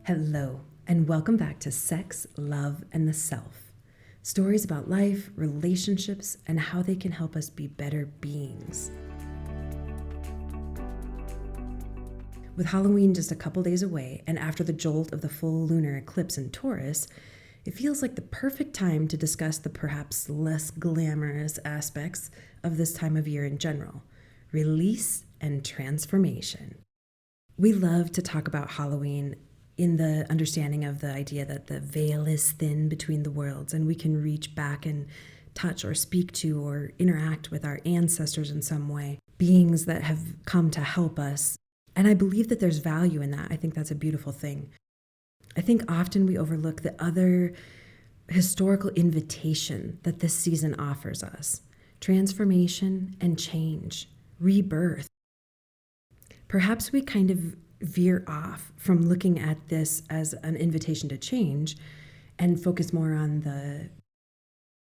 Hello, and welcome back to Sex, Love, and the Self. Stories about life, relationships, and how they can help us be better beings. With Halloween just a couple days away, and after the jolt of the full lunar eclipse in Taurus, it feels like the perfect time to discuss the perhaps less glamorous aspects of this time of year in general: release and transformation. We love to talk about Halloween in the understanding of the idea that the veil is thin between the worlds and we can reach back and touch or speak to or interact with our ancestors in some way, beings that have come to help us. And I believe that there's value in that. I think that's a beautiful thing. I think often we overlook the other historical invitation that this season offers us: transformation and change, rebirth. Perhaps we kind of veer off from looking at this as an invitation to change and focus more on the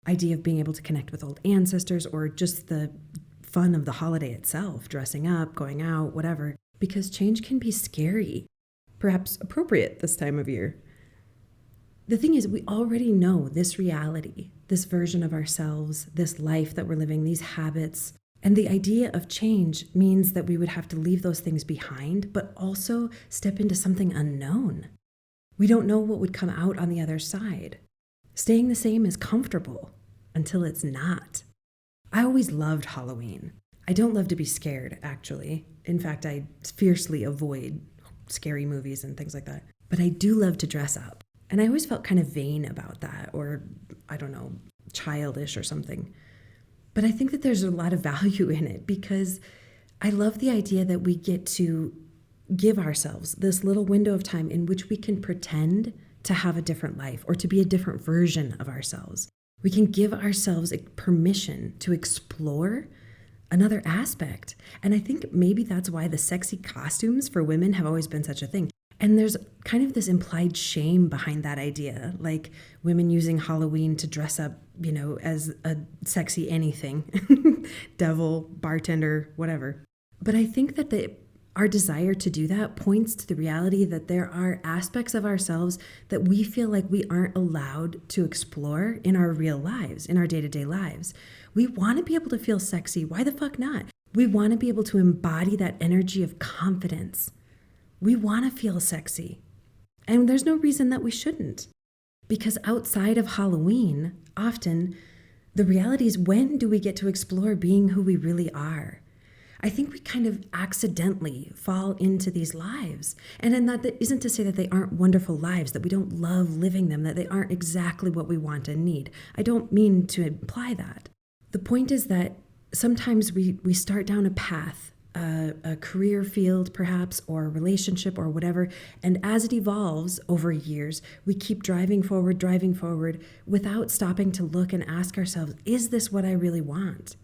idea of being able to connect with old ancestors or just the fun of the holiday itself, dressing up, going out, whatever, because change can be scary, perhaps appropriate this time of year. The thing is, we already know this reality, this version of ourselves, this life that we're living, these habits. And the idea of change means that we would have to leave those things behind, but also step into something unknown. We don't know what would come out on the other side. Staying the same is comfortable until it's not. I always loved Halloween. I don't love to be scared, actually. In fact, I fiercely avoid scary movies and things like that. But I do love to dress up. And I always felt kind of vain about that, or, I don't know, childish or something. But I think that there's a lot of value in it because I love the idea that we get to give ourselves this little window of time in which we can pretend to have a different life or to be a different version of ourselves. We can give ourselves permission to explore another aspect. And I think maybe that's why the sexy costumes for women have always been such a thing. And there's kind of this implied shame behind that idea, like women using Halloween to dress up, as a sexy anything, devil, bartender, whatever. But I think that our desire to do that points to the reality that there are aspects of ourselves that we feel like we aren't allowed to explore in our real lives, in our day-to-day lives. We want to be able to feel sexy. Why the fuck not? We want to be able to embody that energy of confidence. We want to feel sexy. And there's no reason that we shouldn't. Because outside of Halloween, often the reality is, when do we get to explore being who we really are? I think we kind of accidentally fall into these lives. And then that isn't to say that they aren't wonderful lives, that we don't love living them, that they aren't exactly what we want and need. I don't mean to imply that. The point is that sometimes we start down a path, a career field perhaps, or a relationship or whatever. And as it evolves over years, we keep driving forward without stopping to look and ask ourselves, is this what I really want?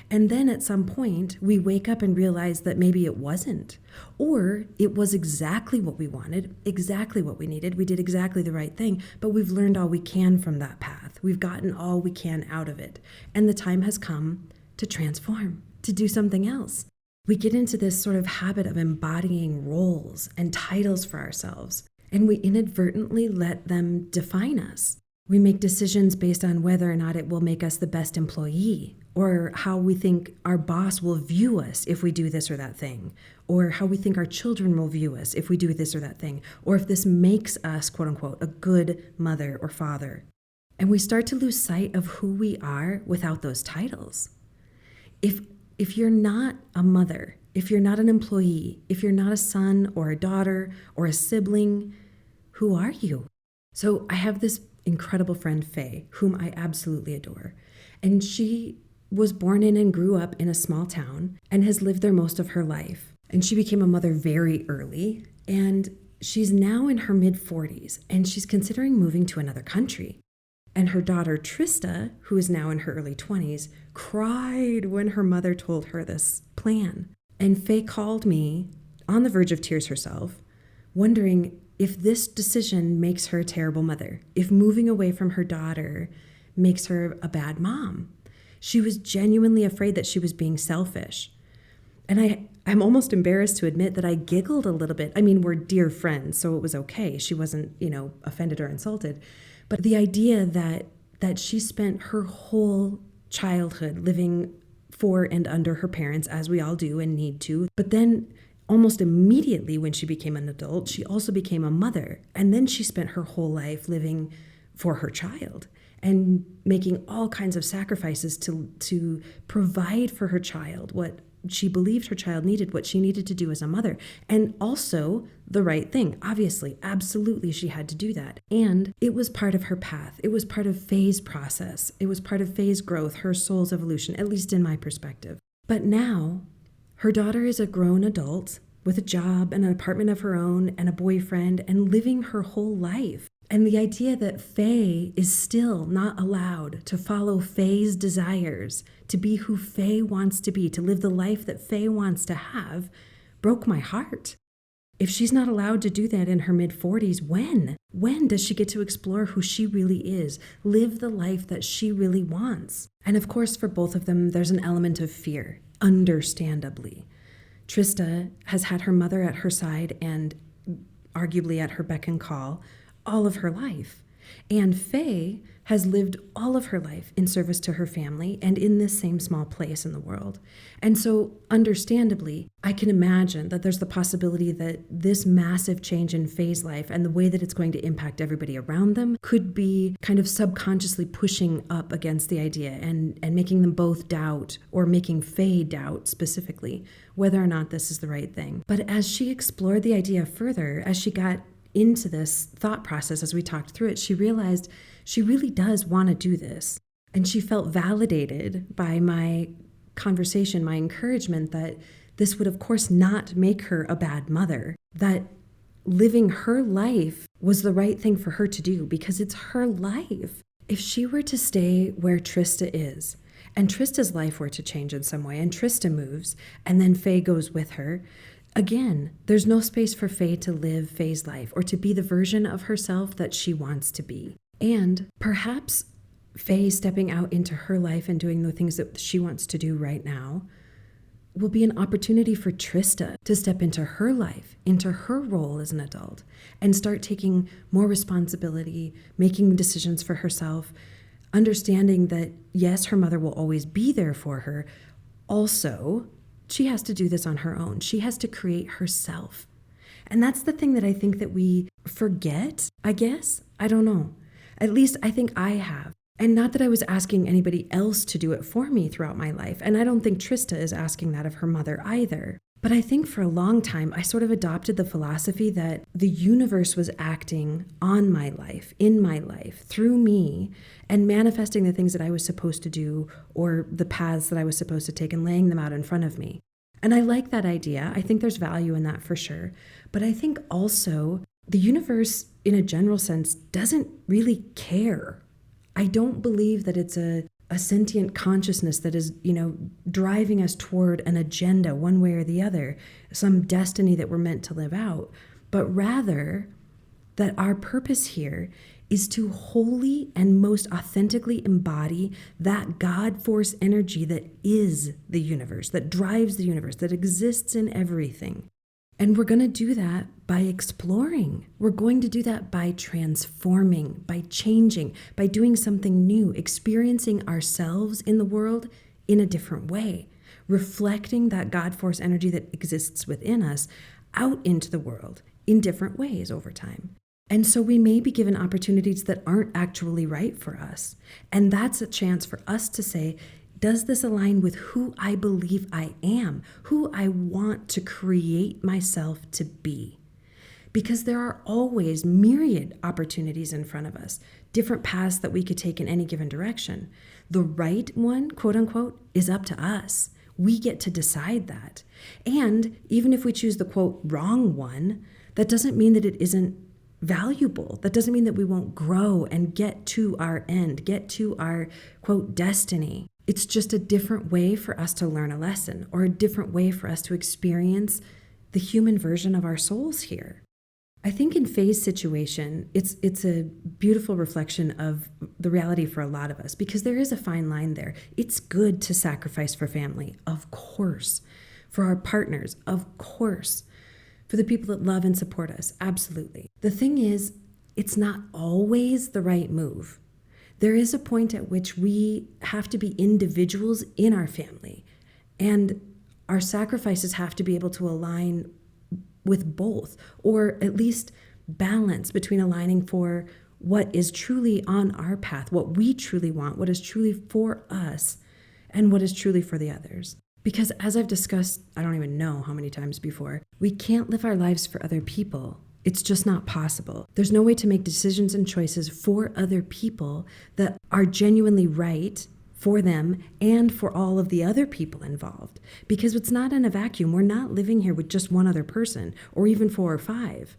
And then at some point, we wake up and realize that maybe it wasn't, or it was exactly what we wanted, exactly what we needed. We did exactly the right thing, but we've learned all we can from that path. We've gotten all we can out of it. And the time has come to transform, to do something else. We get into this sort of habit of embodying roles and titles for ourselves, and we inadvertently let them define us. We make decisions based on whether or not it will make us the best employee, or how we think our boss will view us if we do this or that thing, or how we think our children will view us if we do this or that thing, or if this makes us, quote unquote, a good mother or father. And we start to lose sight of who we are without those titles. If you're not a mother, if you're not an employee, if you're not a son or a daughter or a sibling, who are you? So I have this incredible friend, Faye, whom I absolutely adore. And she was born in and grew up in a small town and has lived there most of her life. And she became a mother very early. And she's now in her mid-40s and she's considering moving to another country. And her daughter, Trista, who is now in her early 20s, cried when her mother told her this plan. And Faye called me on the verge of tears herself, wondering if this decision makes her a terrible mother, if moving away from her daughter makes her a bad mom. She was genuinely afraid that she was being selfish. And I'm almost embarrassed to admit that I giggled a little bit. I mean, we're dear friends, so it was okay. She wasn't, offended or insulted. But the idea that she spent her whole childhood living for and under her parents, as we all do and need to, but then almost immediately when she became an adult, she also became a mother. And then she spent her whole life living for her child and making all kinds of sacrifices to provide for her child what she believed her child needed, what she needed to do as a mother. And also the right thing. Obviously, absolutely, she had to do that. And it was part of her path. It was part of Faye's process. It was part of Faye's growth, her soul's evolution, at least in my perspective. But now, her daughter is a grown adult with a job and an apartment of her own and a boyfriend and living her whole life. And the idea that Faye is still not allowed to follow Faye's desires, to be who Faye wants to be, to live the life that Faye wants to have, broke my heart. If she's not allowed to do that in her mid-40s, when? When does she get to explore who she really is, live the life that she really wants? And of course, for both of them, there's an element of fear, understandably. Trista has had her mother at her side and arguably at her beck and call all of her life. And Faye has lived all of her life in service to her family and in this same small place in the world. And so, understandably, I can imagine that there's the possibility that this massive change in Faye's life and the way that it's going to impact everybody around them could be kind of subconsciously pushing up against the idea and making them both doubt, or making Faye doubt specifically, whether or not this is the right thing. But as she explored the idea further, as she got into this thought process, as we talked through it, she realized she really does want to do this. And she felt validated by my conversation, my encouragement that this would, of course, not make her a bad mother, that living her life was the right thing for her to do because it's her life. If she were to stay where Trista is, and Trista's life were to change in some way, and Trista moves, and then Faye goes with her, again, there's no space for Faye to live Faye's life or to be the version of herself that she wants to be. And perhaps Faye stepping out into her life and doing the things that she wants to do right now will be an opportunity for Trista to step into her life, into her role as an adult, and start taking more responsibility, making decisions for herself, understanding that, yes, her mother will always be there for her. Also, she has to do this on her own. She has to create herself. And that's the thing that I think that we forget, I guess. I don't know. At least I think I have. And not that I was asking anybody else to do it for me throughout my life. And I don't think Trista is asking that of her mother either. But I think for a long time, I sort of adopted the philosophy that the universe was acting on my life, in my life, through me, and manifesting the things that I was supposed to do or the paths that I was supposed to take and laying them out in front of me. And I like that idea. I think there's value in that for sure. But I think also the universe, in a general sense, doesn't really care. I don't believe that it's a sentient consciousness that is, driving us toward an agenda one way or the other, some destiny that we're meant to live out, but rather that our purpose here is to wholly and most authentically embody that God force energy that is the universe, that drives the universe, that exists in everything. And we're going to do that by exploring. We're going to do that by transforming, by changing, by doing something new, experiencing ourselves in the world in a different way, reflecting that God force energy that exists within us out into the world in different ways over time. And so we may be given opportunities that aren't actually right for us. And that's a chance for us to say, does this align with who I believe I am, who I want to create myself to be? Because there are always myriad opportunities in front of us, different paths that we could take in any given direction. The right one, quote unquote, is up to us. We get to decide that. And even if we choose the quote wrong one, that doesn't mean that it isn't valuable. That doesn't mean that we won't grow and get to our end, get to our quote destiny. It's just a different way for us to learn a lesson, or a different way for us to experience the human version of our souls here. I think in Faye's situation, it's a beautiful reflection of the reality for a lot of us, because there is a fine line there. It's good to sacrifice for family, of course. For our partners, of course. For the people that love and support us, absolutely. The thing is, it's not always the right move. There is a point at which we have to be individuals in our family, and our sacrifices have to be able to align with both, or at least balance between aligning for what is truly on our path, what we truly want, what is truly for us, and what is truly for the others. Because as I've discussed, I don't even know how many times before, we can't live our lives for other people. It's just not possible. There's no way to make decisions and choices for other people that are genuinely right for them and for all of the other people involved. Because it's not in a vacuum. We're not living here with just one other person or even 4 or 5.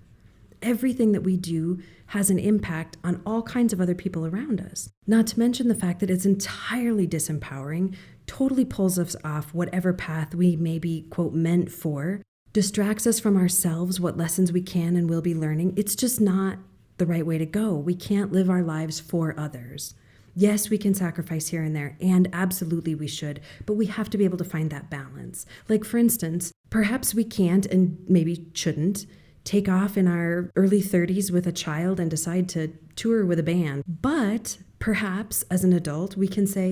Everything that we do has an impact on all kinds of other people around us. Not to mention the fact that it's entirely disempowering, totally pulls us off whatever path we may be, quote, meant for, distracts us from ourselves, what lessons we can and will be learning. It's just not the right way to go. We can't live our lives for others. Yes, we can sacrifice here and there, and absolutely we should, but we have to be able to find that balance. Like, for instance, perhaps we can't and maybe shouldn't take off in our early 30s with a child and decide to tour with a band. But perhaps as an adult, we can say,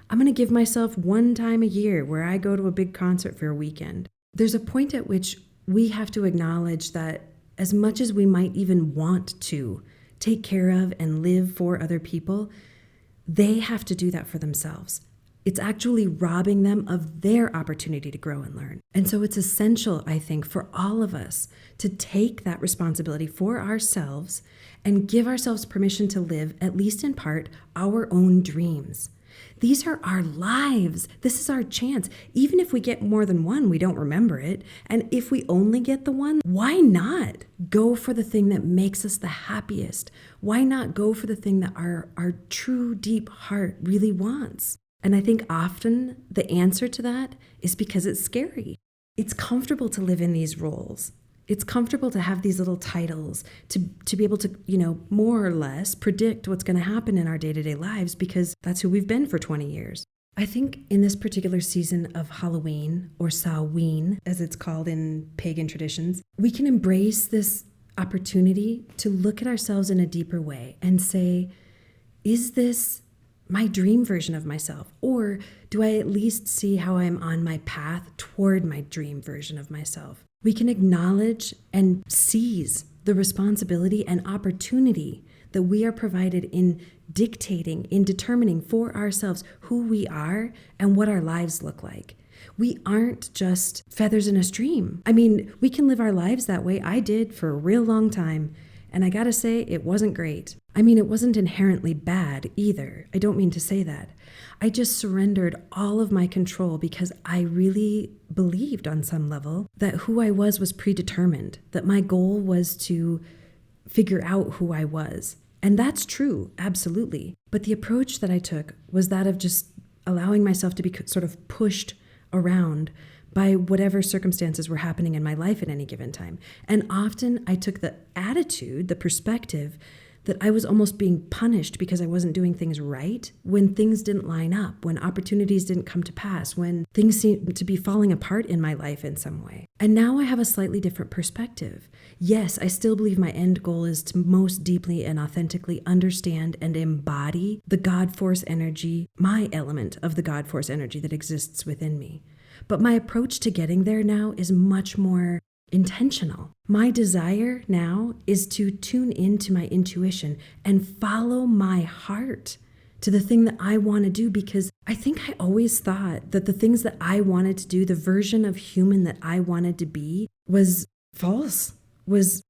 I'm going to give myself one time a year where I go to a big concert for a weekend. There's a point at which we have to acknowledge that as much as we might even want to take care of and live for other people, they have to do that for themselves. It's actually robbing them of their opportunity to grow and learn. And so it's essential, I think, for all of us to take that responsibility for ourselves and give ourselves permission to live, at least in part, our own dreams. These are our lives. This is our chance. Even if we get more than one, we don't remember it. And if we only get the one, why not go for the thing that makes us the happiest? Why not go for the thing that our true deep heart really wants? And I think often the answer to that is because it's scary. It's comfortable to live in these roles. It's comfortable to have these little titles, to be able to, more or less predict what's going to happen in our day-to-day lives because that's who we've been for 20 years. I think in this particular season of Halloween, or Samhain, as it's called in pagan traditions, we can embrace this opportunity to look at ourselves in a deeper way and say, is this my dream version of myself? Or do I at least see how I'm on my path toward my dream version of myself? We can acknowledge and seize the responsibility and opportunity that we are provided in dictating, in determining for ourselves who we are and what our lives look like. We aren't just feathers in a stream. I mean, we can live our lives that way. I did for a real long time. And I gotta say, it wasn't great. I mean, it wasn't inherently bad either. I don't mean to say that. I just surrendered all of my control because I really believed on some level that who I was predetermined, that my goal was to figure out who I was. And that's true, absolutely. But the approach that I took was that of just allowing myself to be sort of pushed around by whatever circumstances were happening in my life at any given time. And often I took the attitude, the perspective, that I was almost being punished because I wasn't doing things right when things didn't line up, when opportunities didn't come to pass, when things seemed to be falling apart in my life in some way. And now I have a slightly different perspective. Yes, I still believe my end goal is to most deeply and authentically understand and embody the God force energy, my element of the God force energy that exists within me. But my approach to getting there now is much more intentional. My desire now is to tune into my intuition and follow my heart to the thing that I want to do, because I think I always thought that the things that I wanted to do, the version of human that I wanted to be, was false, was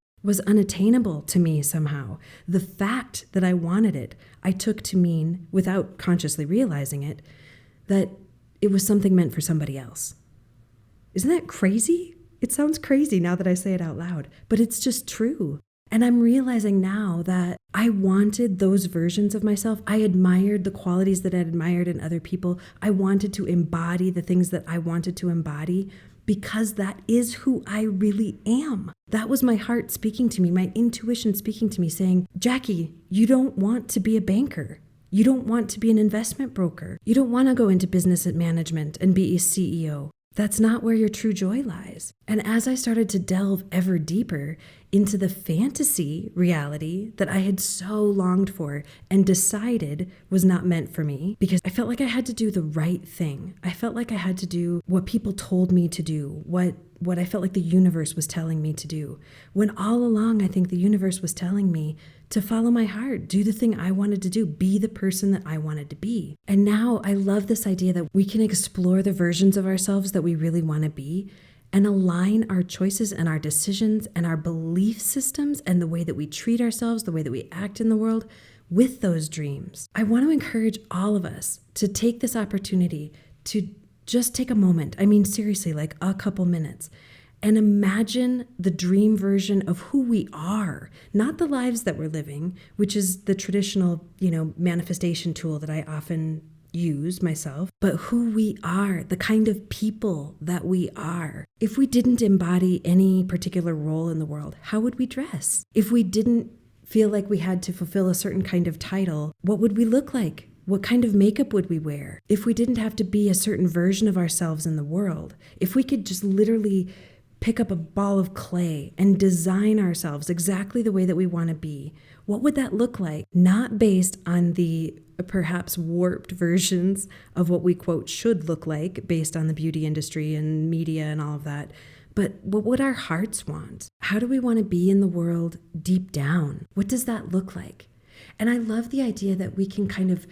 unattainable to me somehow. The fact that I wanted it, I took to mean, without consciously realizing it, that it was something meant for somebody else. Isn't that crazy? It sounds crazy now that I say it out loud, but it's just true. And I'm realizing now that I wanted those versions of myself. I admired the qualities that I admired in other people. I wanted to embody the things that I wanted to embody because that is who I really am. That was my heart speaking to me, my intuition speaking to me, saying, Jackie, you don't want to be a banker. You don't want to be an investment broker. You don't want to go into business management and be a CEO. That's not where your true joy lies. And as I started to delve ever deeper into the fantasy reality that I had so longed for and decided was not meant for me, because I felt like I had to do the right thing. I felt like I had to do what people told me to do, what I felt like the universe was telling me to do. When all along, I think the universe was telling me to follow my heart, do the thing I wanted to do, be the person that I wanted to be. And now I love this idea that we can explore the versions of ourselves that we really want to be and align our choices and our decisions and our belief systems and the way that we treat ourselves, the way that we act in the world with those dreams. I want to encourage all of us to take this opportunity to just take a moment. I mean, seriously, like a couple minutes, and imagine the dream version of who we are, not the lives that we're living, which is the traditional, manifestation tool that I often use myself, but who we are, the kind of people that we are. If we didn't embody any particular role in the world, how would we dress? If we didn't feel like we had to fulfill a certain kind of title, what would we look like? What kind of makeup would we wear? If we didn't have to be a certain version of ourselves in the world, if we could just literally pick up a ball of clay and design ourselves exactly the way that we want to be, what would that look like? Not based on the perhaps warped versions of what we quote should look like based on the beauty industry and media and all of that, but what would our hearts want? How do we want to be in the world deep down? What does that look like? And I love the idea that we can kind of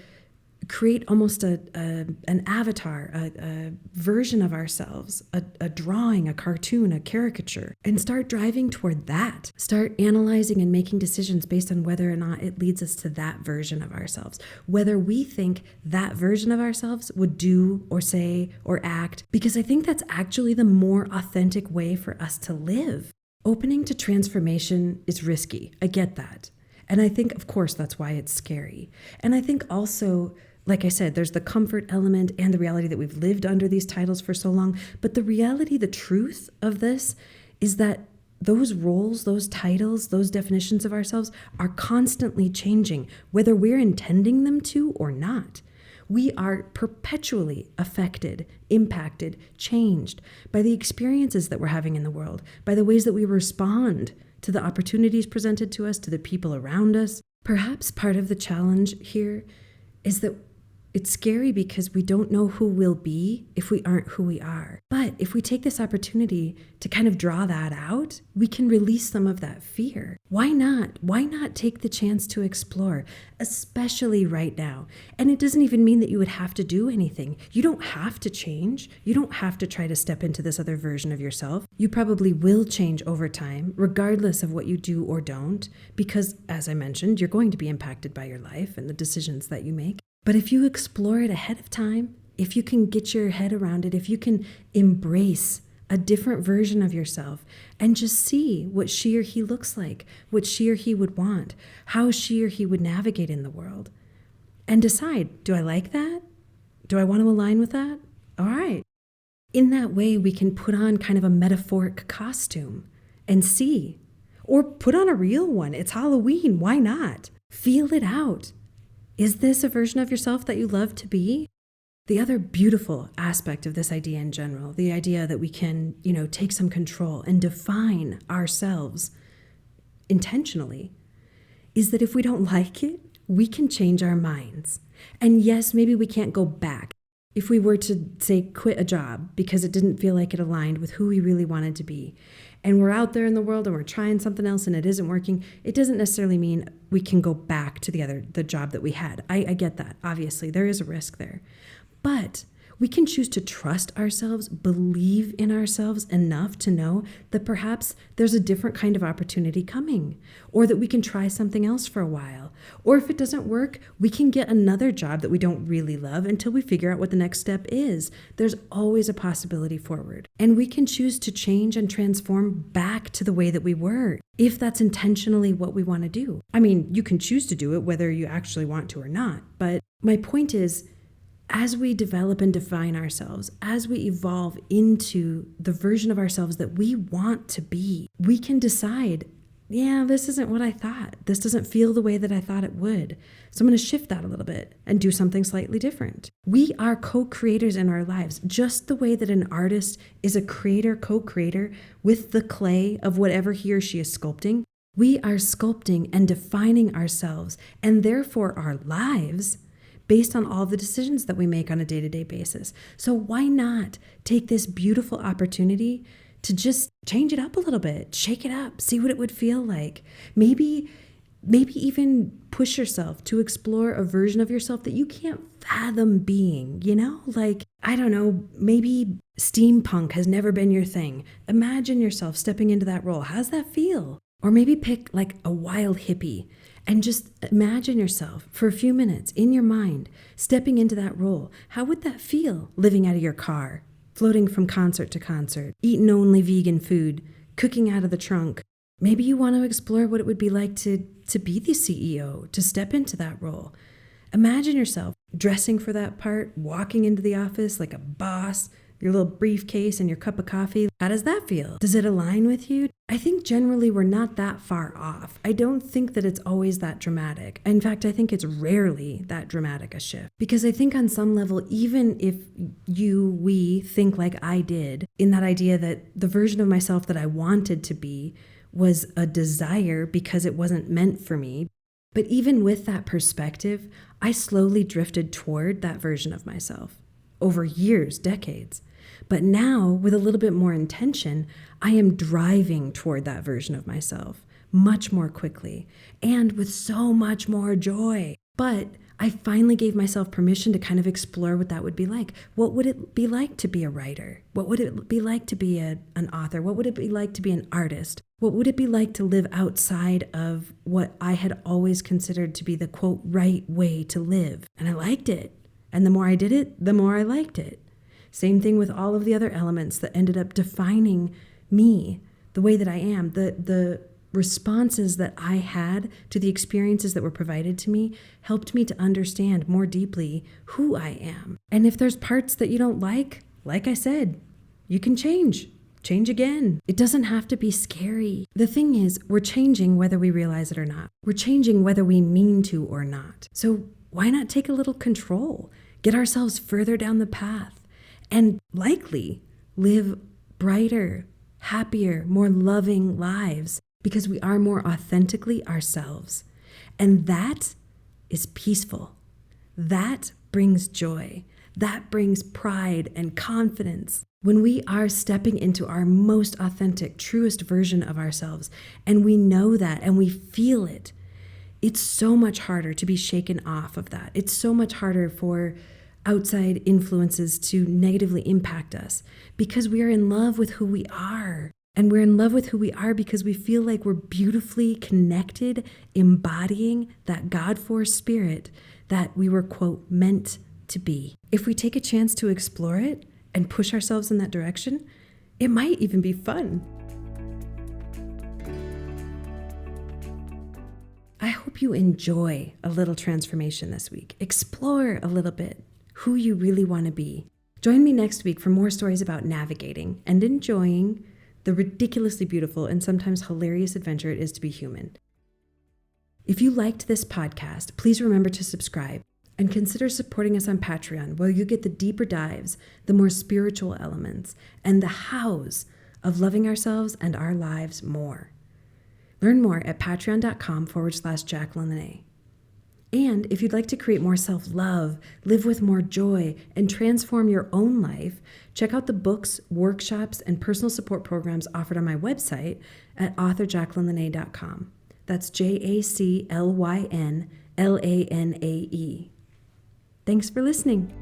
create almost an avatar, a version of ourselves, a drawing, a cartoon, a caricature, and start driving toward that. Start analyzing and making decisions based on whether or not it leads us to that version of ourselves, whether we think that version of ourselves would do or say or act, because I think that's actually the more authentic way for us to live. Opening to transformation is risky. I get that. And I think, of course, that's why it's scary. And I think also, like I said, there's the comfort element and the reality that we've lived under these titles for so long. But the reality, the truth of this is that those roles, those titles, those definitions of ourselves are constantly changing, whether we're intending them to or not. We are perpetually affected, impacted, changed by the experiences that we're having in the world, by the ways that we respond to the opportunities presented to us, to the people around us. Perhaps part of the challenge here is that it's scary because we don't know who we'll be if we aren't who we are. But if we take this opportunity to kind of draw that out, we can release some of that fear. Why not? Why not take the chance to explore, especially right now? And it doesn't even mean that you would have to do anything. You don't have to change. You don't have to try to step into this other version of yourself. You probably will change over time, regardless of what you do or don't, because, as I mentioned, you're going to be impacted by your life and the decisions that you make. But if you explore it ahead of time, if you can get your head around it, if you can embrace a different version of yourself and just see what she or he looks like, what she or he would want, how she or he would navigate in the world, and decide, do I like that? Do I want to align with that? All right. In that way, we can put on kind of a metaphoric costume and see, or put on a real one. It's Halloween. Why not? Feel it out. Is this a version of yourself that you love to be? The other beautiful aspect of this idea in general, the idea that we can, take some control and define ourselves intentionally, is that if we don't like it, we can change our minds. And yes, maybe we can't go back. If we were to, say, quit a job because it didn't feel like it aligned with who we really wanted to be, and we're out there in the world and we're trying something else and it isn't working, it doesn't necessarily mean we can go back to the job that we had. I get that. Obviously, there is a risk there. But we can choose to trust ourselves, believe in ourselves enough to know that perhaps there's a different kind of opportunity coming, or that we can try something else for a while. Or if it doesn't work, we can get another job that we don't really love until we figure out what the next step is. There's always a possibility forward. And we can choose to change and transform back to the way that we were, if that's intentionally what we want to do. I mean, you can choose to do it whether you actually want to or not. But my point is, as we develop and define ourselves, as we evolve into the version of ourselves that we want to be, we can decide yeah, this isn't what I thought. This doesn't feel the way that I thought it would. So I'm going to shift that a little bit and do something slightly different. We are co-creators in our lives, just the way that an artist is a creator, co-creator with the clay of whatever he or she is sculpting. We are sculpting and defining ourselves and therefore our lives based on all the decisions that we make on a day-to-day basis. So why not take this beautiful opportunity to just change it up a little bit, shake it up, see what it would feel like. Maybe even push yourself to explore a version of yourself that you can't fathom being, Like, I don't know, maybe steampunk has never been your thing. Imagine yourself stepping into that role. How's that feel? Or maybe pick like a wild hippie and just imagine yourself for a few minutes in your mind, stepping into that role. How would that feel living out of your car? Floating from concert to concert, eating only vegan food, cooking out of the trunk. Maybe you want to explore what it would be like to be the CEO, to step into that role. Imagine yourself dressing for that part, walking into the office like a boss, your little briefcase and your cup of coffee. How does that feel? Does it align with you? I think generally we're not that far off. I don't think that it's always that dramatic. In fact, I think it's rarely that dramatic a shift. Because I think on some level, even if we think like I did, in that idea that the version of myself that I wanted to be was a desire because it wasn't meant for me. But even with that perspective, I slowly drifted toward that version of myself over years, decades. But now, with a little bit more intention, I am driving toward that version of myself much more quickly and with so much more joy. But I finally gave myself permission to kind of explore what that would be like. What would it be like to be a writer? What would it be like to be an author? What would it be like to be an artist? What would it be like to live outside of what I had always considered to be the, quote, right way to live? And I liked it. And the more I did it, the more I liked it. Same thing with all of the other elements that ended up defining me, the way that I am, the responses that I had to the experiences that were provided to me helped me to understand more deeply who I am. And if there's parts that you don't like I said, you can change again. It doesn't have to be scary. The thing is, we're changing whether we realize it or not. We're changing whether we mean to or not. So why not take a little control, get ourselves further down the path, and likely live brighter, happier, more loving lives because we are more authentically ourselves. And that is peaceful. That brings joy. That brings pride and confidence. When we are stepping into our most authentic, truest version of ourselves, and we know that and we feel it, it's so much harder to be shaken off of that. It's so much harder for outside influences to negatively impact us because we are in love with who we are. And we're in love with who we are because we feel like we're beautifully connected, embodying that God-force spirit that we were, quote, meant to be. If we take a chance to explore it and push ourselves in that direction, it might even be fun. I hope you enjoy a little transformation this week. Explore a little bit who you really want to be. Join me next week for more stories about navigating and enjoying the ridiculously beautiful and sometimes hilarious adventure it is to be human. If you liked this podcast, please remember to subscribe and consider supporting us on Patreon, where you get the deeper dives, the more spiritual elements, and the hows of loving ourselves and our lives more. Learn more at patreon.com/Jacqueline Lene. And if you'd like to create more self-love, live with more joy, and transform your own life, check out the books, workshops, and personal support programs offered on my website at authorjacquelinelene.com. That's JACLYNLANAE. Thanks for listening.